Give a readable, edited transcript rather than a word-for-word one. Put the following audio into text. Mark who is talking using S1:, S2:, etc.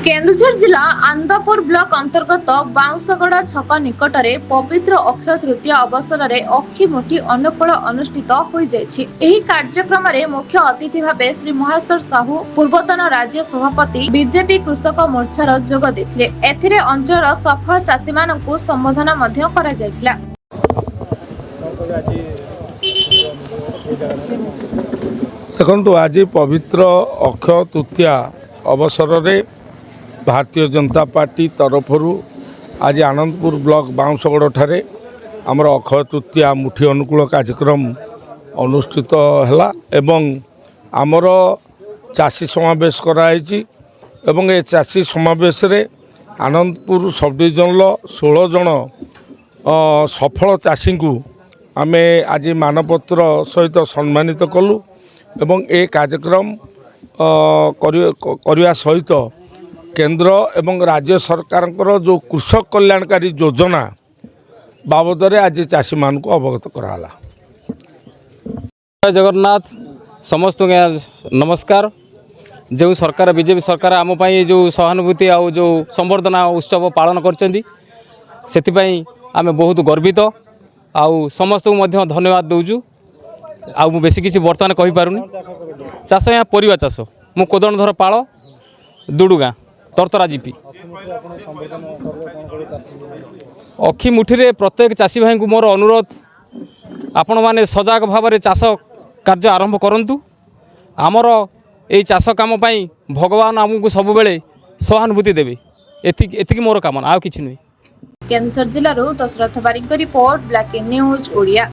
S1: केन्दुझर जिला आंदपुर ब्लॉक अंतर्गत बाउंसगड़ा छक निकटरे पवित्र अक्षय तृतीया अवसर में अखिमुठी अनुकूल अनुष्ठित हो जायछि। एही कार्यक्रम रे मुख्य अतिथि भावे श्री महेश्वर साहू पूर्वतन राज्य सभापति बीजेपी कृषक मोर्चार जोग देथिले। एथिरे अंचल सफल चाषी मानकु संबोधन मध्य करा जायथिला।
S2: देखु आज पवित्र अक्षय तृतीया अवसर में भारतीय जनता पार्टी तरफ आज आनंदपुर ब्लॉक बाउंसगड़ ठारे आमर अक्षय तृतीया मुठी अनुकूल कार्यक्रम अनुष्ठित है एवं आमर चाषी समावेश कराई एवं ए चाषी समावेश रे आनंदपुर सब डिविजन 16 जन सफल चाषी को आमे आज मानपत्र सहित सम्मानित कलु एवं ए कार्यक्रम करने सहित केंद्र एवं राज्य सरकार जो कृषक कल्याणकारी योजना बाबद आज चाषी मान को अवगत कराला।
S3: जय जगन्नाथ समस्त नमस्कार। जो सरकार बीजेपी सरकार आम जो सहानुभूति आ जो संबर्धना उत्सव पालन कर आम बहुत गर्वित आउ समस्त को धन्यवाद दूचु। आ बेसी किसी बर्तमान कही पारुनी। चाष यहाँ परिवा चाष मु कोदणधर पाल दुडुगा तरतरा जीपी अखि मुठी प्रत्येक चाषी भाई को मोर अनुरोध आपण माने सजग भाव में चाष कार्य आरंभ करंतु। आमर ये चाष काम पाई भगवान आमको सब बेले सहानुभूति देवे एतिक मोर कामना आ किछि नुई।
S1: केन्दुझर जिल्लारू दशरथ बारिक रिपोर्ट ब्लैक न्यूज ओडिया।